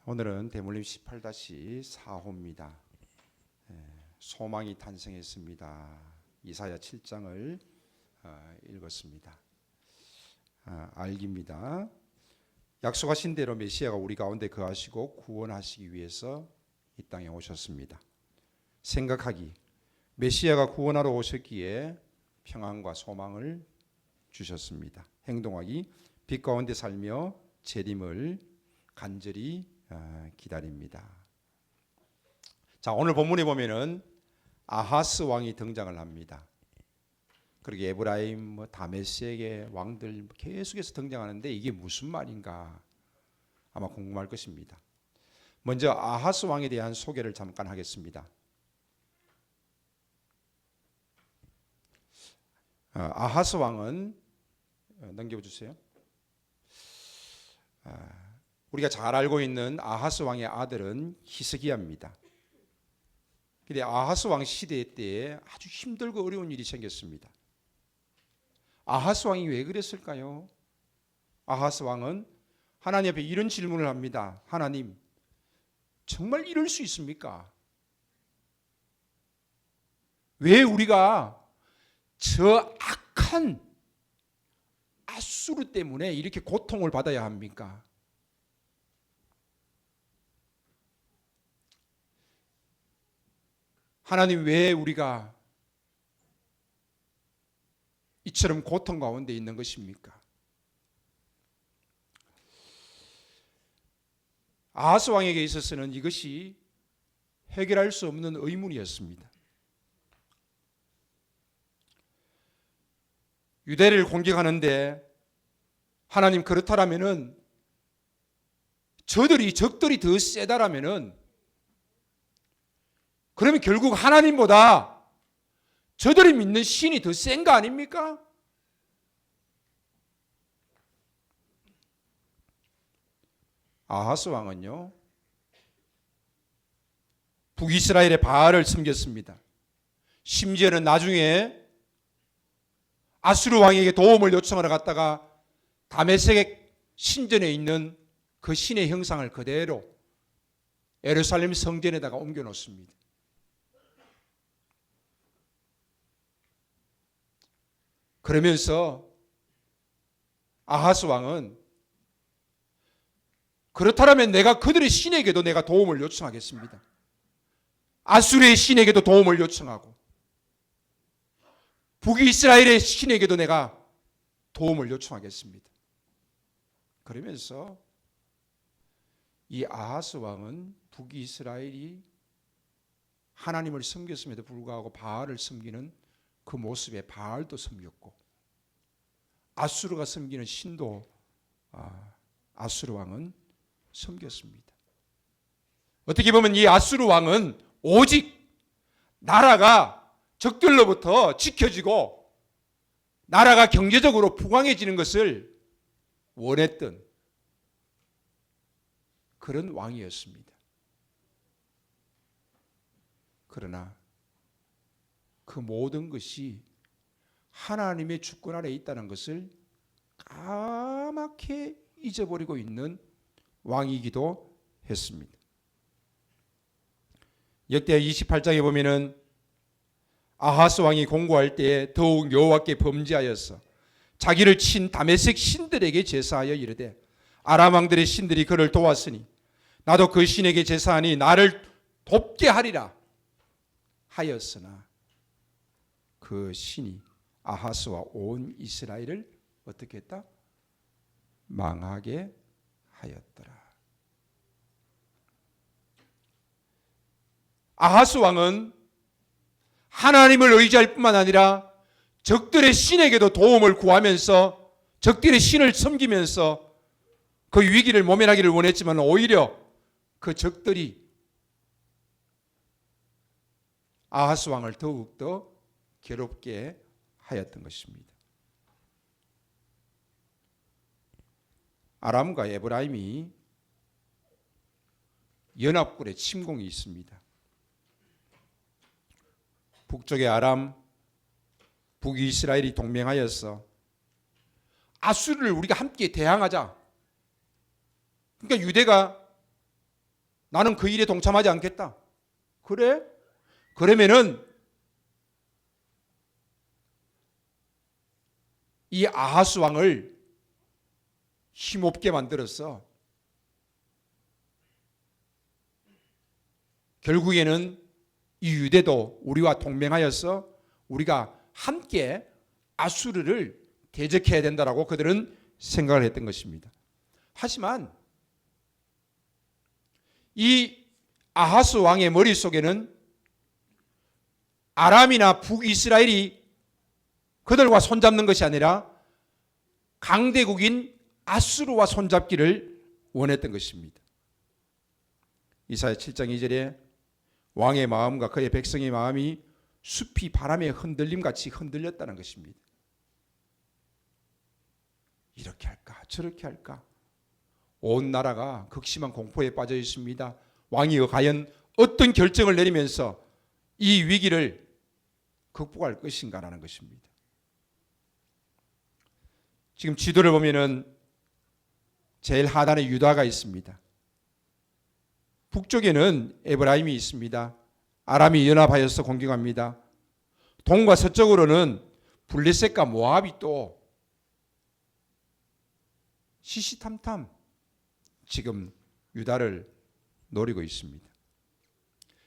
오늘은 대물림 18-4호입니다. 소망이 탄생했습니다. 이사야 7장을 읽었습니다. 알기입니다. 약속하신 대로 메시아가 우리 가운데 거하시고 구원하시기 위해서 이 땅에 오셨습니다. 생각하기, 메시아가 구원하러 오셨기에 평안과 소망을 주셨습니다. 행동하기, 빛 가운데 살며 재림을 간절히 기다립니다. 자, 오늘 본문에 보면은 아하스 왕이 등장을 합니다. 그리고 에브라임, 다메섹의 왕들 계속해서 등장하는데 이게 무슨 말인가 아마 궁금할 것입니다. 먼저 아하스 왕에 대한 소개를 잠깐 하겠습니다. 아하스 왕은 넘겨주세요. 우리가 잘 알고 있는 아하스 왕의 아들은 히스기야입니다. 그런데 아하스 왕 시대 때에 아주 힘들고 어려운 일이 생겼습니다. 아하스 왕이 왜 그랬을까요? 아하스 왕은 하나님 앞에 이런 질문을 합니다. 하나님, 정말 이럴 수 있습니까? 왜 우리가 저 악한 아수르 때문에 이렇게 고통을 받아야 합니까? 하나님, 왜 우리가 이처럼 고통 가운데 있는 것입니까? 아하스 왕에게 있어서는 이것이 해결할 수 없는 의문이었습니다. 유대를 공격하는데 하나님, 그렇다라면은 적들이 더 세다라면은 그러면 결국 하나님보다 저들이 믿는 신이 더 센 거 아닙니까? 아하스 왕은요, 북이스라엘의 바알을 섬겼습니다. 심지어는 나중에 아수르 왕에게 도움을 요청하러 갔다가 다메섹의 신전에 있는 그 신의 형상을 그대로 예루살렘 성전에다가 옮겨 놓습니다. 그러면서 아하스 왕은 그렇다면 내가 그들의 신에게도 내가 도움을 요청하겠습니다. 아수르의 신에게도 도움을 요청하고 북이스라엘의 신에게도 내가 도움을 요청하겠습니다. 그러면서 이 아하스 왕은 북이스라엘이 하나님을 섬겼음에도 불구하고 바알을 섬기는 그 모습에 바알도 섬겼고 아수르가 섬기는 신도 아수르 왕은 섬겼습니다. 어떻게 보면 이 아수르 왕은 오직 나라가 적들로부터 지켜지고 나라가 경제적으로 부강해지는 것을 원했던 그런 왕이었습니다. 그러나 그 모든 것이 하나님의 주권 아래 있다는 것을 까맣게 잊어버리고 있는 왕이기도 했습니다. 역대하 28장에 보면은 아하스 왕이 공고할 때에 더욱 여호와께 범죄하여서 자기를 친 다메섹 신들에게 제사하여 이르되 아람 왕들의 신들이 그를 도왔으니 나도 그 신에게 제사하니 나를 돕게 하리라 하였으나 그 신이 아하스와 온 이스라엘을 어떻게 했다? 망하게 하였더라. 아하스 왕은 하나님을 의지할 뿐만 아니라 적들의 신에게도 도움을 구하면서 적들의 신을 섬기면서 그 위기를 모면하기를 원했지만 오히려 그 적들이 아하스 왕을 더욱더 괴롭게 하였던 것입니다. 아람과 에브라임이 연합군의 침공이 있습니다. 북쪽의 아람, 북이스라엘이 동맹하여서 아수르를 우리가 함께 대항하자. 그러니까 유대가 나는 그 일에 동참하지 않겠다. 그래? 그러면은 이 아하스 왕을 힘없게 만들었어. 결국에는 이 유대도 우리와 동맹하여서 우리가 함께 아수르를 대적해야 된다라고 그들은 생각을 했던 것입니다. 하지만 이 아하스 왕의 머릿속에는 아람이나 북이스라엘이 그들과 손잡는 것이 아니라 강대국인 아수르와 손잡기를 원했던 것입니다. 이사야 7장 2절에 왕의 마음과 그의 백성의 마음이 숲이 바람의 흔들림같이 흔들렸다는 것입니다. 이렇게 할까 저렇게 할까 온 나라가 극심한 공포에 빠져 있습니다. 왕이 과연 어떤 결정을 내리면서 이 위기를 극복할 것인가라는 것입니다. 지금 지도를 보면은 제일 하단에 유다가 있습니다. 북쪽에는 에브라임이 있습니다. 아람이 연합하여서 공격합니다. 동과 서쪽으로는 블레셋과 모압이 또 시시탐탐 지금 유다를 노리고 있습니다.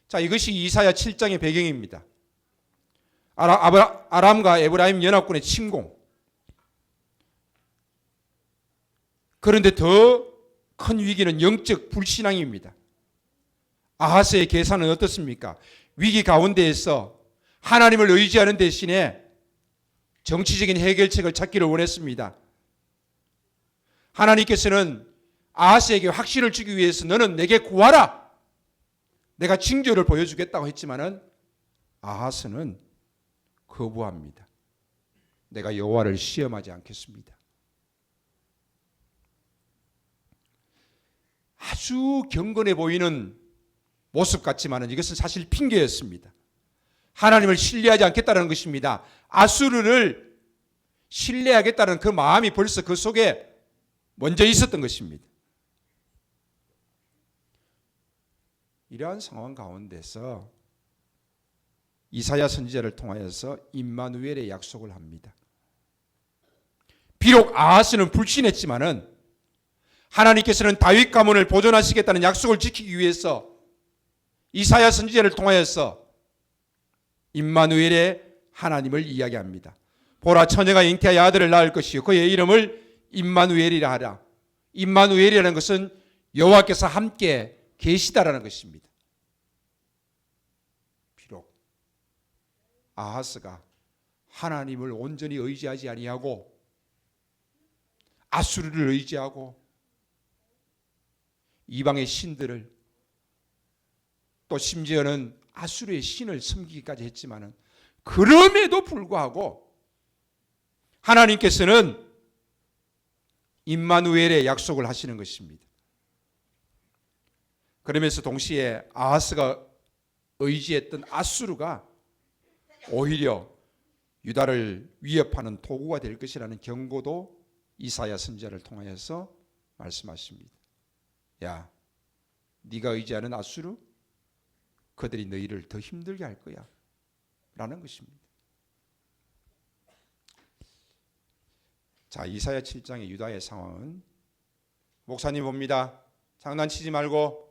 자, 이것이 이사야 7장의 배경입니다. 아람과 에브라임 연합군의 침공. 그런데 더 큰 위기는 영적 불신앙입니다. 아하스의 계산은 어떻습니까? 위기 가운데에서 하나님을 의지하는 대신에 정치적인 해결책을 찾기를 원했습니다. 하나님께서는 아하스에게 확신을 주기 위해서 너는 내게 구하라. 내가 징조를 보여주겠다고 했지만은 아하스는 거부합니다. 내가 여호와를 시험하지 않겠습니다. 아주 경건해 보이는 모습 같지만은 이것은 사실 핑계였습니다. 하나님을 신뢰하지 않겠다는 것입니다. 아수르를 신뢰하겠다는 그 마음이 벌써 그 속에 먼저 있었던 것입니다. 이러한 상황 가운데서 이사야 선지자를 통하여서 임마누엘의 약속을 합니다. 비록 아하스는 불신했지만은 하나님께서는 다윗 가문을 보존하시겠다는 약속을 지키기 위해서 이사야 선지자를 통하여서 임마누엘의 하나님을 이야기합니다. 보라, 처녀가 잉태하여 아들을 낳을 것이요 그의 이름을 임마누엘이라 하라. 임마누엘이라는 것은 여호와께서 함께 계시다라는 것입니다. 비록 아하스가 하나님을 온전히 의지하지 아니하고 아수르를 의지하고 이방의 신들을 또 심지어는 아수르의 신을 섬기기까지 했지만은 그럼에도 불구하고 하나님께서는 임마누엘의 약속을 하시는 것입니다. 그러면서 동시에 아하스가 의지했던 아수르가 오히려 유다를 위협하는 도구가 될 것이라는 경고도 이사야 선지자를 통하여서 말씀하십니다. 야, 네가 의지하는 아수르 그들이 너희를 더 힘들게 할 거야 라는 것입니다. 자, 이사야 7장의 유다의 상황은 목사님 봅니다. 장난치지 말고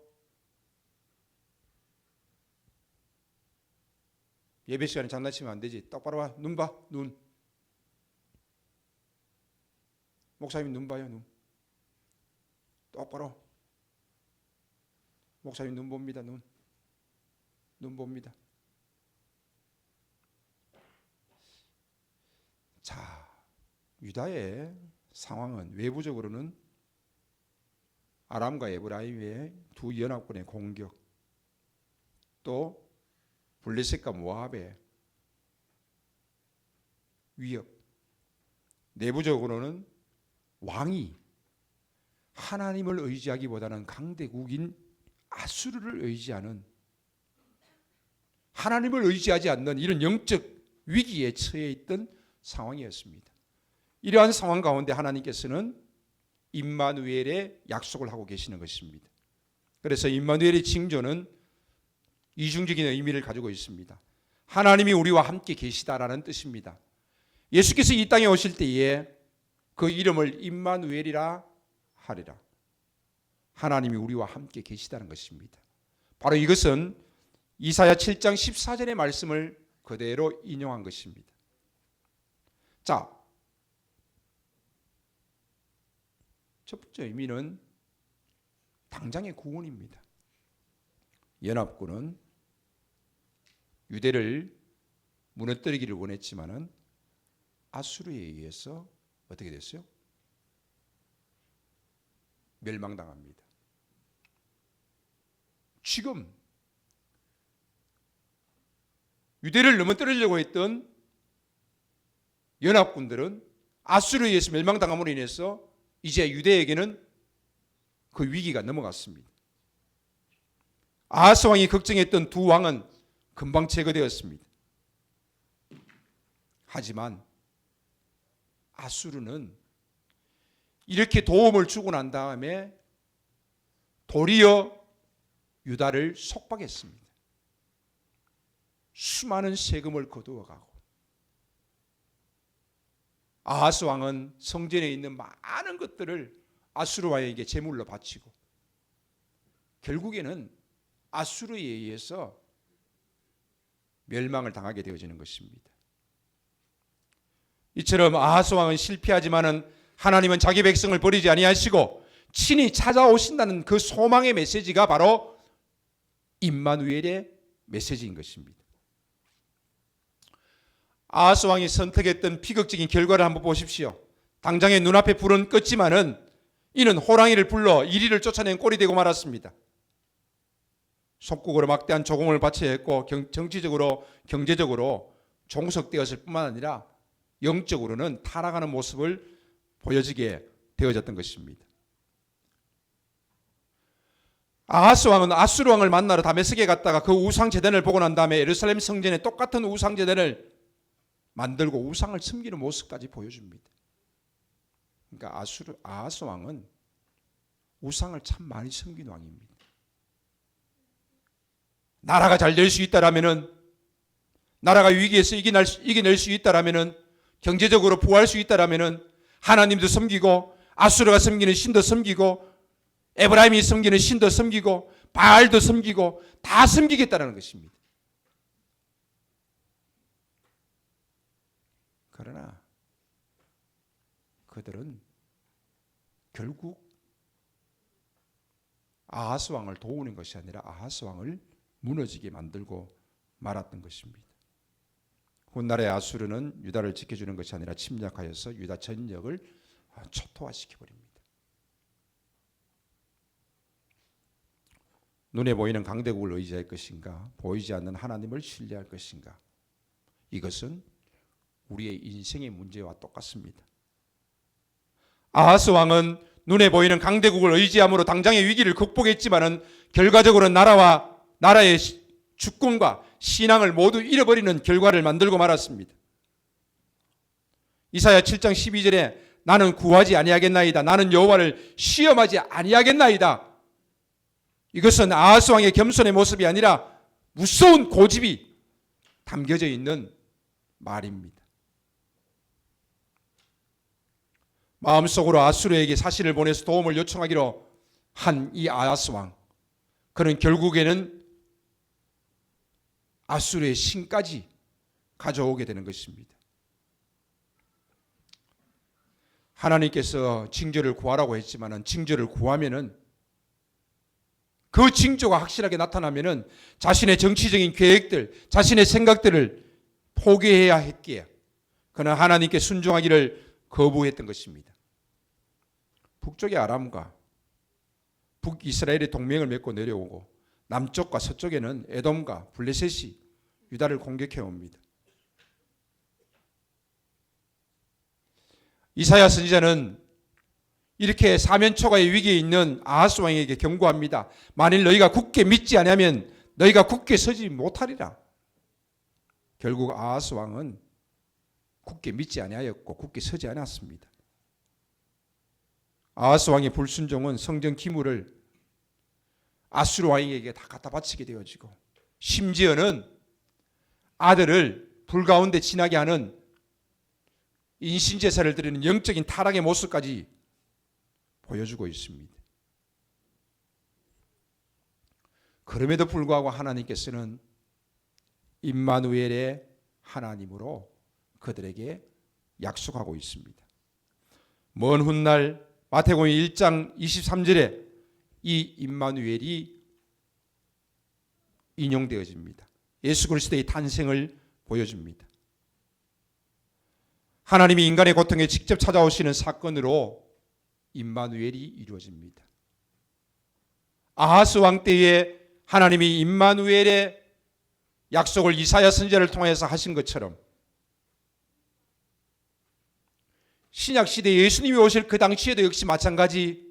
예배 시간에 장난치면 안 되지. 똑바로 와. 눈 봐. 눈. 목사님 눈 봐요. 눈. 똑바로. 목사님 눈 봅니다. 눈. 눈 봅니다. 자, 유다의 상황은 외부적으로는 아람과 에브라임의 두 연합군의 공격, 또 블레셋과 모압의 위협, 내부적으로는 왕이 하나님을 의지하기보다는 강대국인 아수르를 의지하는, 하나님을 의지하지 않는 이런 영적 위기에 처해 있던 상황이었습니다. 이러한 상황 가운데 하나님께서는 임마누엘의 약속을 하고 계시는 것입니다. 그래서 임마누엘의 징조는 이중적인 의미를 가지고 있습니다. 하나님이 우리와 함께 계시다라는 뜻입니다. 예수께서 이 땅에 오실 때에 그 이름을 임마누엘이라 하리라. 하나님이 우리와 함께 계시다는 것입니다. 바로 이것은 이사야 7장 14절의 말씀을 그대로 인용한 것입니다. 자, 첫 번째 의미는 당장의 구원입니다. 연합군은 유대를 무너뜨리기를 원했지만은 아수르에 의해서 어떻게 됐어요? 멸망당합니다. 지금 유대를 넘어뜨리려고 했던 연합군들은 아수르에 의해서 멸망당함으로 인해서 이제 유대에게는 그 위기가 넘어갔습니다. 아하스 왕이 걱정했던 두 왕은 금방 제거되었습니다. 하지만 아수르는 이렇게 도움을 주고 난 다음에 도리어 유다를 속박했습니다. 수많은 세금을 거두어가고 아하스 왕은 성전에 있는 많은 것들을 아수르 왕에게 제물로 바치고 결국에는 아수르에 의해서 멸망을 당하게 되어지는 것입니다. 이처럼 아하스 왕은 실패하지만은 하나님은 자기 백성을 버리지 아니하시고 친히 찾아오신다는 그 소망의 메시지가 바로 임마누엘의 메시지인 것입니다. 아하스 왕이 선택했던 비극적인 결과를 한번 보십시오. 당장의 눈앞에 불은 껐지만은 이는 호랑이를 불러 이리를 쫓아낸 꼴이 되고 말았습니다. 속국으로 막대한 조공을 바쳐야 했고 정치적으로 경제적으로 종속되었을 뿐만 아니라 영적으로는 타락하는 모습을 보여지게 되어졌던 것입니다. 아하스 왕은 아수르 왕을 만나러 다메섹에 갔다가 그 우상 제단을 보고 난 다음에 예루살렘 성전에 똑같은 우상 제단을 만들고 우상을 섬기는 모습까지 보여줍니다. 그러니까 아하스 왕은 우상을 참 많이 섬긴 왕입니다. 나라가 잘 될 수 있다라면은, 나라가 위기에서 이겨낼 수 있다라면은, 경제적으로 부할 수 있다라면은 하나님도 섬기고 아수르가 섬기는 신도 섬기고 에브라임이 섬기는 신도 섬기고 바알도 섬기고 다 섬기겠다라는 것입니다. 그러나 그들은 결국 아하스 왕을 도우는 것이 아니라 아하스 왕을 무너지게 만들고 말았던 것입니다. 훗날의 아수르는 유다를 지켜주는 것이 아니라 침략하여서 유다 전역을 초토화시켜버립니다. 눈에 보이는 강대국을 의지할 것인가, 보이지 않는 하나님을 신뢰할 것인가, 이것은 우리의 인생의 문제와 똑같습니다. 아하스 왕은 눈에 보이는 강대국을 의지함으로 당장의 위기를 극복했지만은 결과적으로는 나라의 주권과 신앙을 모두 잃어버리는 결과를 만들고 말았습니다. 이사야 7장 12절에 나는 구하지 아니하겠나이다. 나는 여호와를 시험하지 아니하겠나이다. 이것은 아하스 왕의 겸손의 모습이 아니라 무서운 고집이 담겨져 있는 말입니다. 마음속으로 아수르에게 사신을 보내서 도움을 요청하기로 한 이 아하스 왕, 그는 결국에는 아수르의 신까지 가져오게 되는 것입니다. 하나님께서 징조를 구하라고 했지만은 징조를 구하면은 그 징조가 확실하게 나타나면은 자신의 정치적인 계획들, 자신의 생각들을 포기해야 했기에 그는 하나님께 순종하기를 거부했던 것입니다. 북쪽의 아람과 북이스라엘의 동맹을 맺고 내려오고 남쪽과 서쪽에는 에돔과 블레셋이 유다를 공격해 옵니다. 이사야 선지자는 이렇게 사면초가의 위기에 있는 아하스 왕에게 경고합니다. 만일 너희가 굳게 믿지 아니하면 너희가 굳게 서지 못하리라. 결국 아하스 왕은 굳게 믿지 아니하였고 굳게 서지 않았습니다. 아하스 왕의 불순종은 성전 기물을 아수르 왕에게 다 갖다 바치게 되어지고, 심지어는 아들을 불 가운데 지나게 하는 인신제사를 드리는 영적인 타락의 모습까지 보여주고 있습니다. 그럼에도 불구하고 하나님께서는 임마누엘의 하나님으로 그들에게 약속하고 있습니다. 먼 훗날 마태복음 1장 23절에 이 임마누엘이 인용되어집니다. 예수 그리스도의 탄생을 보여줍니다. 하나님이 인간의 고통에 직접 찾아오시는 사건으로 임마누엘이 이루어집니다. 아하스 왕 때에 하나님이 임마누엘의 약속을 이사야 선지자를 통해서 하신 것처럼 신약 시대에 예수님이 오실 그 당시에도 역시 마찬가지,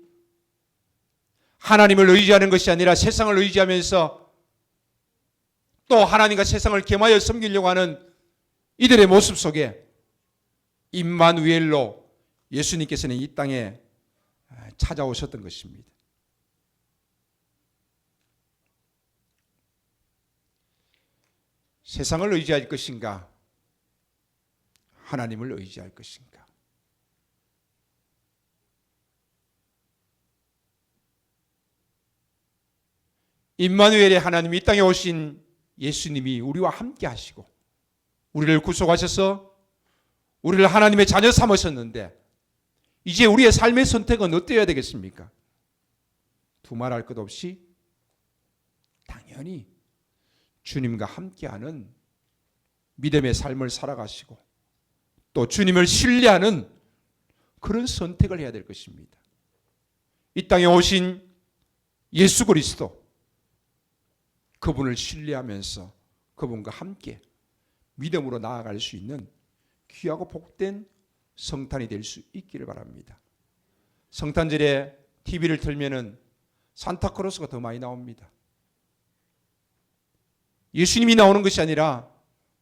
하나님을 의지하는 것이 아니라 세상을 의지하면서 또 하나님과 세상을 겸하여 섬기려고 하는 이들의 모습 속에 임마누엘로 예수님께서는 이 땅에 찾아오셨던 것입니다. 세상을 의지할 것인가, 하나님을 의지할 것인가? 임마누엘의 하나님이 이 땅에 오신 예수님이 우리와 함께 하시고 우리를 구속하셔서 우리를 하나님의 자녀 삼으셨는데, 이제 우리의 삶의 선택은 어떠해야 되겠습니까? 두말할 것 없이 당연히 주님과 함께하는 믿음의 삶을 살아가시고 또 주님을 신뢰하는 그런 선택을 해야 될 것입니다. 이 땅에 오신 예수 그리스도, 그분을 신뢰하면서 그분과 함께 믿음으로 나아갈 수 있는 귀하고 복된 성탄이 될 수 있기를 바랍니다. 성탄절에 TV를 틀면은 산타크로스가 더 많이 나옵니다. 예수님이 나오는 것이 아니라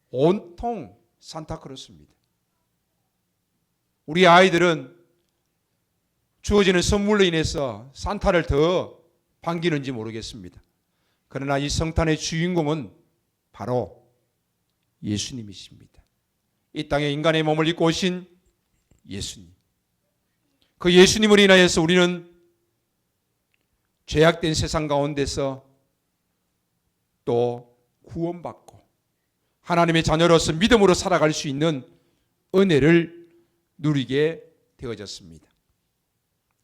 온통 산타크로스입니다. 우리 아이들은 주어지는 선물로 인해서 산타를 더 반기는지 모르겠습니다. 그러나 이 성탄의 주인공은 바로 예수님이십니다. 이 땅에 인간의 몸을 입고 오신 예수님. 그 예수님을 인하여서 우리는 죄악된 세상 가운데서 또 구원받고 하나님의 자녀로서 믿음으로 살아갈 수 있는 은혜를 누리게 되어졌습니다.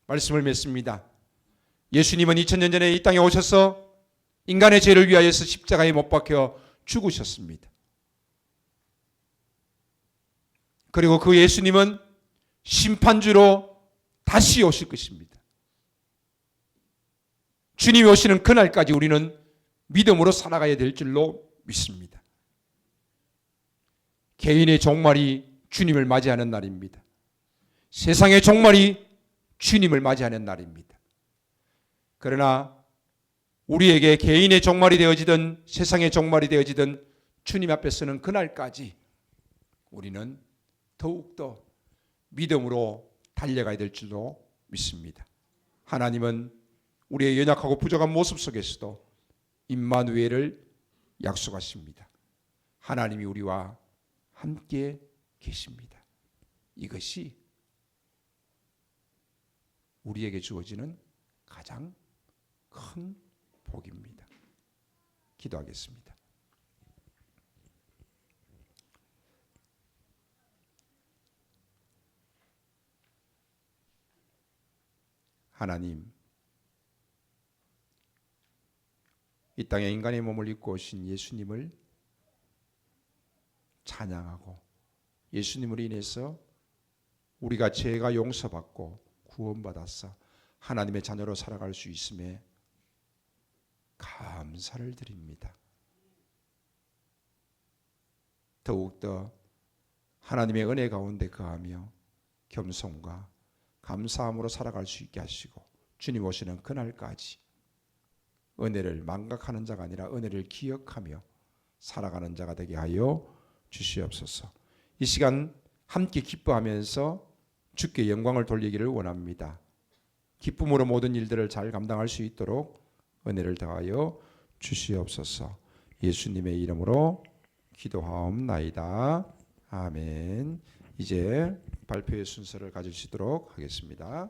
말씀을 맺습니다. 예수님은 2000년 전에 이 땅에 오셔서 인간의 죄를 위하여서 십자가에 못 박혀 죽으셨습니다. 그리고 그 예수님은 심판주로 다시 오실 것입니다. 주님이 오시는 그날까지 우리는 믿음으로 살아가야 될 줄로 믿습니다. 개인의 종말이 주님을 맞이하는 날입니다. 세상의 종말이 주님을 맞이하는 날입니다. 그러나 우리에게 개인의 종말이 되어지든 세상의 종말이 되어지든 주님 앞에서는 그날까지 우리는 더욱더 믿음으로 달려가야 될 줄로 믿습니다. 하나님은 우리의 연약하고 부족한 모습 속에서도 임마누엘을 약속하십니다. 하나님이 우리와 함께 계십니다. 이것이 우리에게 주어지는 가장 큰 복입니다. 기도하겠습니다. 하나님, 이 땅에 인간의 몸을 입고 오신 예수님을 찬양하고 예수님으로 인해서 우리가 죄가 용서받고 구원받아서 하나님의 자녀로 살아갈 수 있음에 감사를 드립니다. 더욱더 하나님의 은혜 가운데 거하며 겸손과 감사함으로 살아갈 수 있게 하시고 주님 오시는 그날까지 은혜를 망각하는 자가 아니라 은혜를 기억하며 살아가는 자가 되게 하여 주시옵소서. 이 시간 함께 기뻐하면서 주께 영광을 돌리기를 원합니다. 기쁨으로 모든 일들을 잘 감당할 수 있도록 은혜를 더하여 주시옵소서. 예수님의 이름으로 기도하옵나이다. 아멘. 이제 발표의 순서를 가지시도록 하겠습니다.